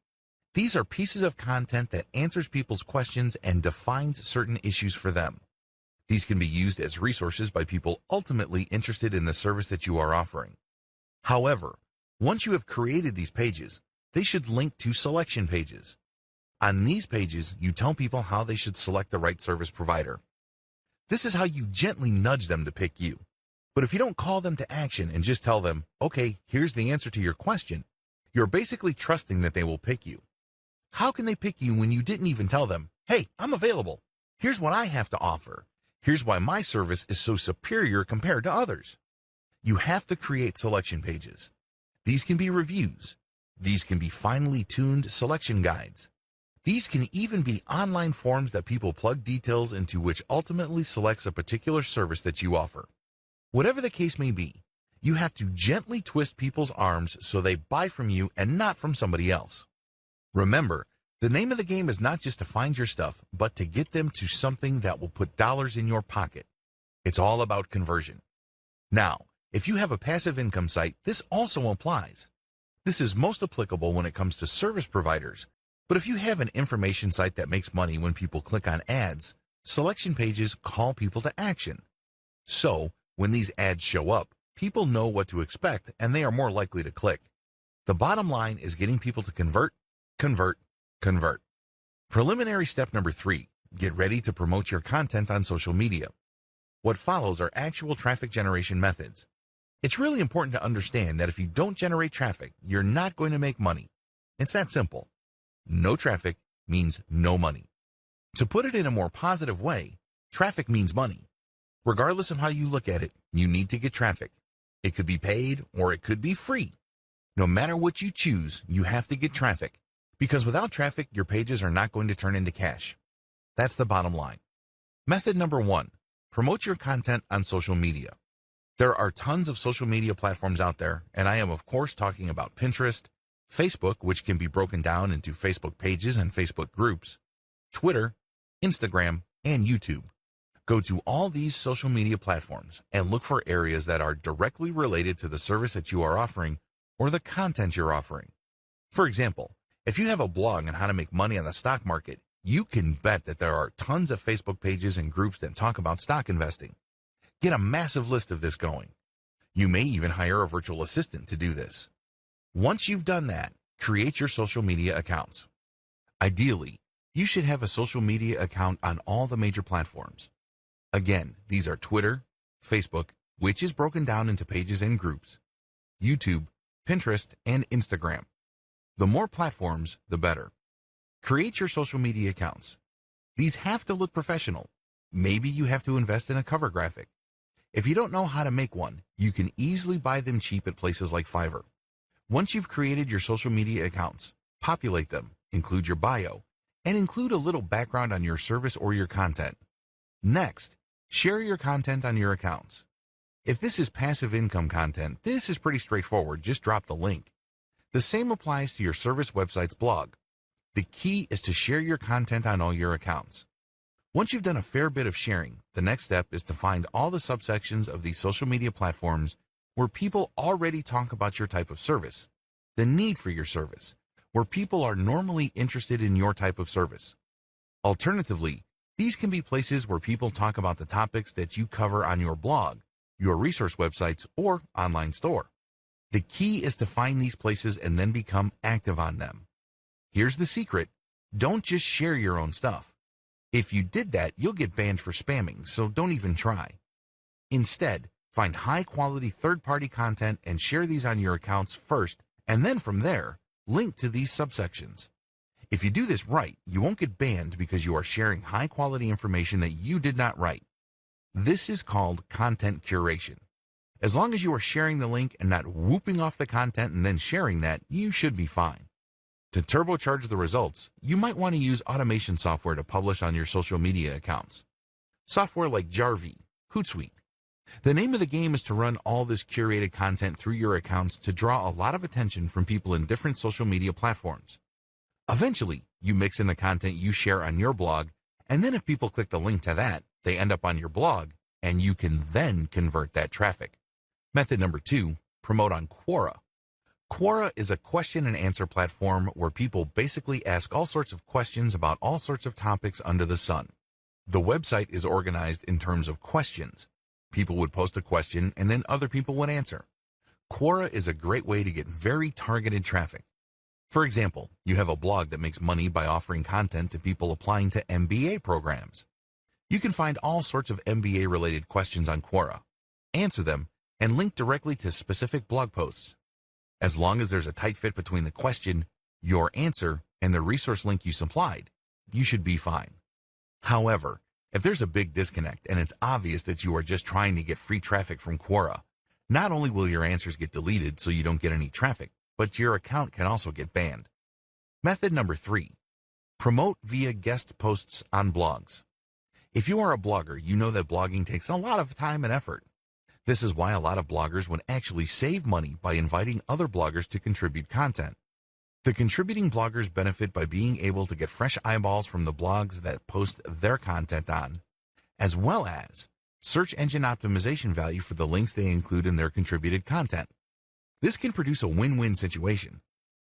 These are pieces of content that answers people's questions and defines certain issues for them. These can be used as resources by people ultimately interested in the service that you are offering. However, once you have created these pages, they should link to selection pages. On these pages, you tell people how they should select the right service provider. This is how you gently nudge them to pick you. But if you don't call them to action and just tell them, okay, here's the answer to your question, you're basically trusting that they will pick you. How can they pick you when you didn't even tell them, hey, I'm available. Here's what I have to offer. Here's why my service is so superior compared to others. You have to create selection pages. These can be reviews. These can be finely tuned selection guides. These can even be online forms that people plug details into, which ultimately selects a particular service that you offer. Whatever the case may be, you have to gently twist people's arms so they buy from you and not from somebody else. Remember, the name of the game is not just to find your stuff, but to get them to something that will put dollars in your pocket. It's all about conversion. Now, if you have a passive income site, this also applies. This is most applicable when it comes to service providers. But if you have an information site that makes money when people click on ads, selection pages call people to action. So, when these ads show up, people know what to expect and they are more likely to click. The bottom line is getting people to convert, convert, convert. Preliminary step number 3, get ready to promote your content on social media. What follows are actual traffic generation methods. It's really important to understand that if you don't generate traffic, you're not going to make money. It's that simple. No traffic means no money. To put it in a more positive way, traffic means money. Regardless of how you look at it, you need to get traffic. It could be paid or it could be free. No matter what you choose, you have to get traffic, because without traffic, your pages are not going to turn into cash. That's the bottom line. Method number 1, promote your content on social media. There are tons of social media platforms out there, and I am of course talking about Pinterest, Facebook, which can be broken down into Facebook pages and Facebook groups, Twitter, Instagram, and YouTube. Go to all these social media platforms and look for areas that are directly related to the service that you are offering or the content you're offering. For example, if you have a blog on how to make money on the stock market, you can bet that there are tons of Facebook pages and groups that talk about stock investing. Get a massive list of this going. You may even hire a virtual assistant to do this. Once you've done that, create your social media accounts. Ideally, you should have a social media account on all the major platforms. Again, these are Twitter, Facebook, which is broken down into pages and groups, YouTube, Pinterest, and Instagram. The more platforms, the better. Create your social media accounts. These have to look professional. Maybe you have to invest in a cover graphic. If you don't know how to make one, you can easily buy them cheap at places like Fiverr. Once you've created your social media accounts, populate them, include your bio, and include a little background on your service or your content. Next, share your content on your accounts. If this is passive income content, this is pretty straightforward. Just drop the link. The same applies to your service website's blog. The key is to share your content on all your accounts. Once you've done a fair bit of sharing, the next step is to find all the subsections of these social media platforms where people already talk about your type of service, the need for your service, where people are normally interested in your type of service. Alternatively, these can be places where people talk about the topics that you cover on your blog, your resource websites, or online store. The key is to find these places and then become active on them. Here's the secret. Don't just share your own stuff. If you did that, you'll get banned for spamming, so don't even try. Instead, find high-quality third-party content and share these on your accounts first, and then from there, link to these subsections. If you do this right, you won't get banned because you are sharing high-quality information that you did not write. This is called content curation. As long as you are sharing the link and not whooping off the content and then sharing that, you should be fine. To turbocharge the results, you might want to use automation software to publish on your social media accounts. Software like Jarvee, Hootsuite. The name of the game is to run all this curated content through your accounts to draw a lot of attention from people in different social media platforms. Eventually, you mix in the content you share on your blog, and then if people click the link to that, they end up on your blog, and you can then convert that traffic. Method number 2, promote on Quora. Quora is a question and answer platform where people basically ask all sorts of questions about all sorts of topics under the sun. The website is organized in terms of questions. People would post a question and then other people would answer. Quora is a great way to get very targeted traffic. For example, you have a blog that makes money by offering content to people applying to MBA programs. You can find all sorts of MBA-related questions on Quora, answer them, and link directly to specific blog posts. As long as there's a tight fit between the question, your answer, and the resource link you supplied, you should be fine. However, if there's a big disconnect and it's obvious that you are just trying to get free traffic from Quora, not only will your answers get deleted so you don't get any traffic, but your account can also get banned. Method number 3, promote via guest posts on blogs. If you are a blogger, you know that blogging takes a lot of time and effort. This is why a lot of bloggers would actually save money by inviting other bloggers to contribute content. The contributing bloggers benefit by being able to get fresh eyeballs from the blogs that post their content on, as well as search engine optimization value for the links they include in their contributed content. This can produce a win-win situation.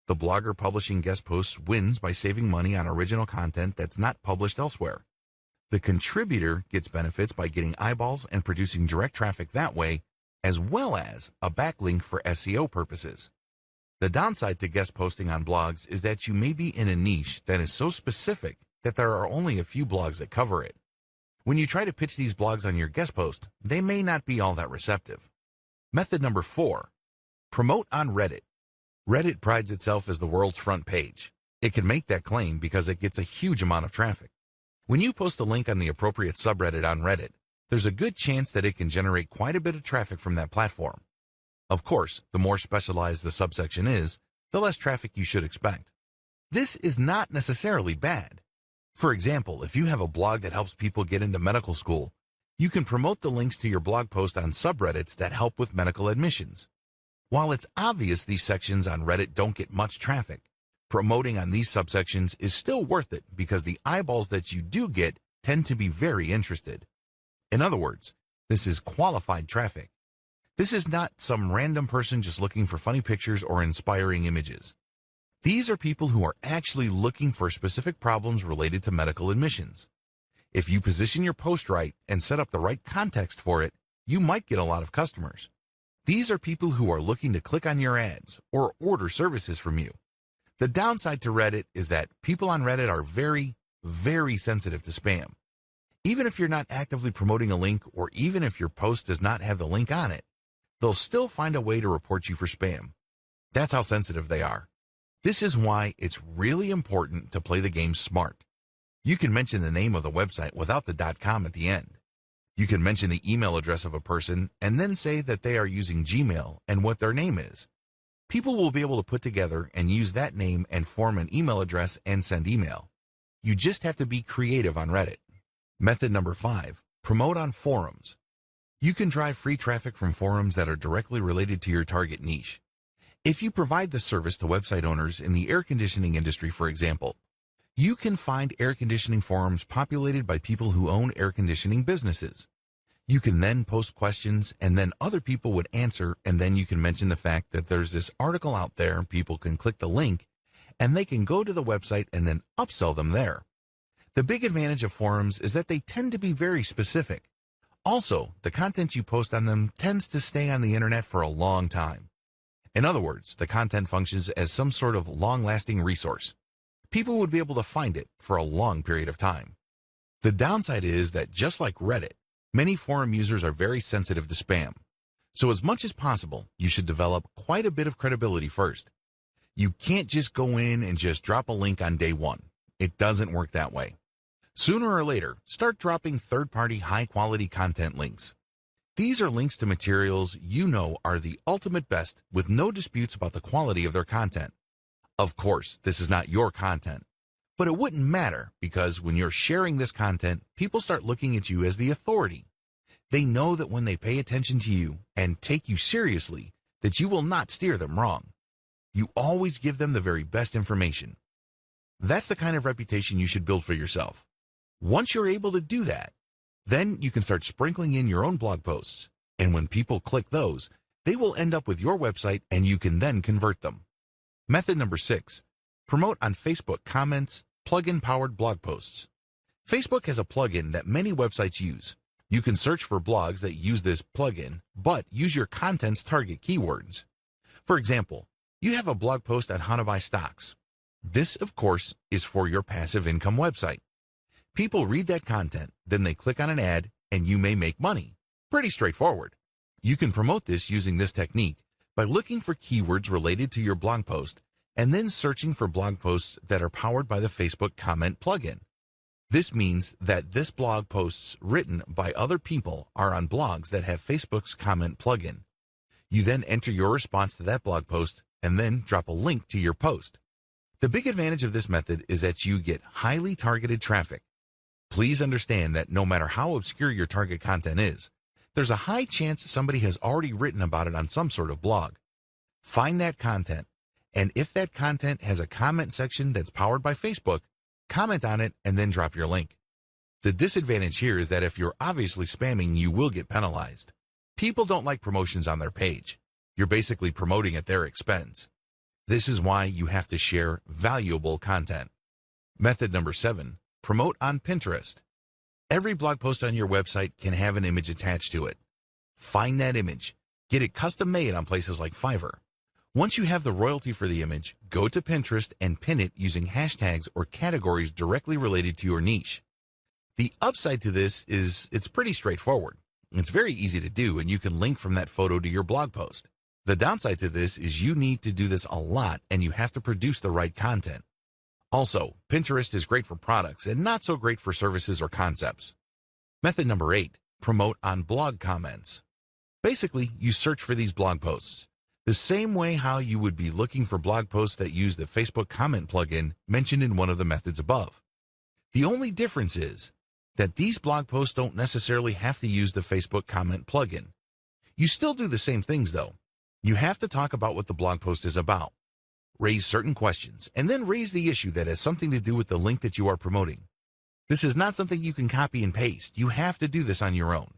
The blogger publishing guest posts wins by saving money on original content that's not published elsewhere. The contributor gets benefits by getting eyeballs and producing direct traffic that way, as well as a backlink for SEO purposes. The downside to guest posting on blogs is that you may be in a niche that is so specific that there are only a few blogs that cover it. When you try to pitch these blogs on your guest post, they may not be all that receptive. Method number 4, promote on Reddit. Reddit prides itself as the world's front page. It can make that claim because it gets a huge amount of traffic. When you post a link on the appropriate subreddit on Reddit, there's a good chance that it can generate quite a bit of traffic from that platform. Of course, the more specialized the subsection is, the less traffic you should expect. This is not necessarily bad. For example, if you have a blog that helps people get into medical school, you can promote the links to your blog post on subreddits that help with medical admissions. While it's obvious these sections on Reddit don't get much traffic, promoting on these subsections is still worth it because the eyeballs that you do get tend to be very interested. In other words, this is qualified traffic. This is not some random person just looking for funny pictures or inspiring images. These are people who are actually looking for specific problems related to medical admissions. If you position your post right and set up the right context for it, you might get a lot of customers. These are people who are looking to click on your ads or order services from you. The downside to Reddit is that people on Reddit are very, very sensitive to spam. Even if you're not actively promoting a link or even if your post does not have the link on it, they'll still find a way to report you for spam. That's how sensitive they are. This is why it's really important to play the game smart. You can mention the name of the website without the .com at the end. You can mention the email address of a person and then say that they are using Gmail and what their name is. People will be able to put together and use that name and form an email address and send email. You just have to be creative on Reddit. Method number 5, promote on forums. You can drive free traffic from forums that are directly related to your target niche. If you provide the service to website owners in the air conditioning industry, for example, you can find air conditioning forums populated by people who own air conditioning businesses. You can then post questions and then other people would answer, and then you can mention the fact that there's this article out there, people can click the link and they can go to the website and then upsell them there. The big advantage of forums is that they tend to be very specific. Also, the content you post on them tends to stay on the internet for a long time. In other words, the content functions as some sort of long-lasting resource. People would be able to find it for a long period of time. The downside is that just like Reddit, many forum users are very sensitive to spam. So as much as possible, you should develop quite a bit of credibility first. You can't just go in and just drop a link on day one. It doesn't work that way. Sooner or later, start dropping third-party high-quality content links. These are links to materials you know are the ultimate best with no disputes about the quality of their content. Of course, this is not your content, but it wouldn't matter because when you're sharing this content, people start looking at you as the authority. They know that when they pay attention to you and take you seriously, that you will not steer them wrong. You always give them the very best information. That's the kind of reputation you should build for yourself. Once you're able to do that, then you can start sprinkling in your own blog posts. And when people click those, they will end up with your website and you can then convert them. Method number 6, promote on Facebook comments, plugin-powered blog posts. Facebook has a plugin that many websites use. You can search for blogs that use this plugin, but use your content's target keywords. For example, you have a blog post on how to buy stocks. This, of course, is for your passive income website. People read that content, then they click on an ad, and you may make money. Pretty straightforward. You can promote this using this technique by looking for keywords related to your blog post and then searching for blog posts that are powered by the Facebook comment plugin. This means that this blog posts written by other people are on blogs that have Facebook's comment plugin. You then enter your response to that blog post and then drop a link to your post. The big advantage of this method is that you get highly targeted traffic. Please understand that no matter how obscure your target content is, there's a high chance somebody has already written about it on some sort of blog. Find that content, and if that content has a comment section that's powered by Facebook, comment on it and then drop your link. The disadvantage here is that if you're obviously spamming, you will get penalized. People don't like promotions on their page. You're basically promoting at their expense. This is why you have to share valuable content. Method number 7, promote on Pinterest. Every blog post on your website can have an image attached to it. Find that image. Get it custom made on places like Fiverr. Once you have the royalty for the image, go to Pinterest and pin it using hashtags or categories directly related to your niche. The upside to this is it's pretty straightforward. It's very easy to do, and you can link from that photo to your blog post. The downside to this is you need to do this a lot and you have to produce the right content. Also, Pinterest is great for products and not so great for services or concepts. Method number 8, promote on blog comments. Basically, you search for these blog posts. The same way how you would be looking for blog posts that use the Facebook comment plugin mentioned in one of the methods above. The only difference is that these blog posts don't necessarily have to use the Facebook comment plugin. You still do the same things though. You have to talk about what the blog post is about, raise certain questions, and then raise the issue that has something to do with the link that you are promoting. This is not something you can copy and paste. You have to do this on your own.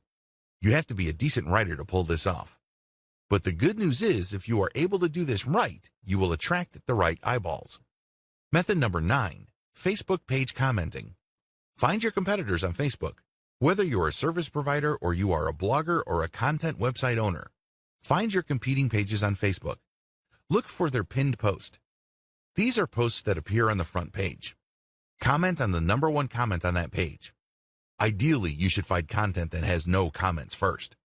You have to be a decent writer to pull this off. But the good news is, if you are able to do this right, you will attract the right eyeballs. Method number 9, Facebook page commenting. Find your competitors on Facebook. Whether you're a service provider or you are a blogger or a content website owner, find your competing pages on Facebook. Look for their pinned post. These are posts that appear on the front page. Comment on the number 1 comment on that page. Ideally, you should find content that has no comments first.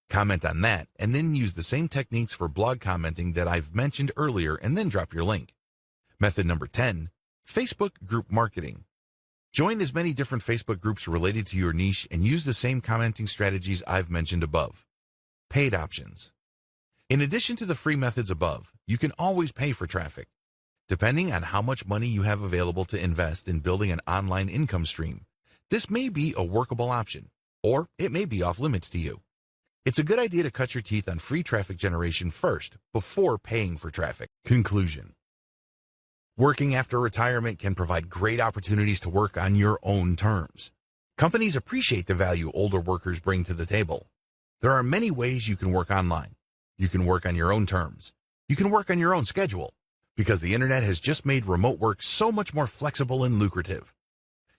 Comment on that, and then use the same techniques for blog commenting that I've mentioned earlier and then drop your link. Method number 10, Facebook group marketing. Join as many different Facebook groups related to your niche and use the same commenting strategies I've mentioned above. Paid options. In addition to the free methods above, you can always pay for traffic. Depending on how much money you have available to invest in building an online income stream, this may be a workable option, or it may be off limits to you. It's a good idea to cut your teeth on free traffic generation first before paying for traffic. Conclusion. Working after retirement can provide great opportunities to work on your own terms. Companies appreciate the value older workers bring to the table. There are many ways you can work online. You can work on your own terms. You can work on your own schedule, because the internet has just made remote work so much more flexible and lucrative.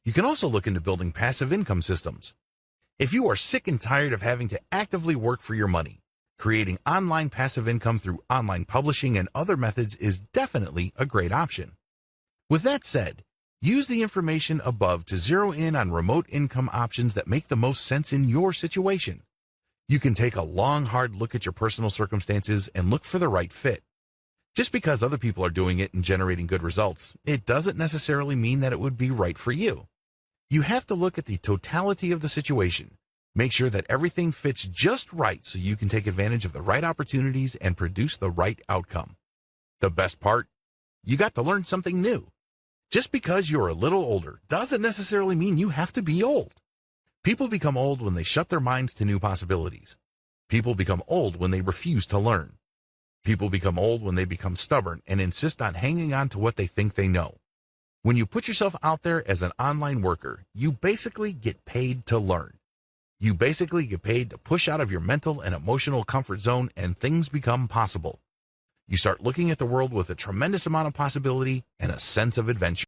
You can also look into building passive income systems. If you are sick and tired of having to actively work for your money, creating online passive income through online publishing and other methods is definitely a great option. With that said, use the information above to zero in on remote income options that make the most sense in your situation. You can take a long, hard look at your personal circumstances and look for the right fit. Just because other people are doing it and generating good results, it doesn't necessarily mean that it would be right for you. You have to look at the totality of the situation, Make sure that everything fits just right so you can take advantage of the right opportunities and produce the right outcome. The best part? You got to learn something new. Just because you're a little older doesn't necessarily mean you have to be old. People become old when they shut their minds to new possibilities. People become old when they refuse to learn. People become old when they become stubborn and insist on hanging on to what they think they know. When you put yourself out there as an online worker, you basically get paid to learn. You basically get paid to push out of your mental and emotional comfort zone, and things become possible. You start looking at the world with a tremendous amount of possibility and a sense of adventure.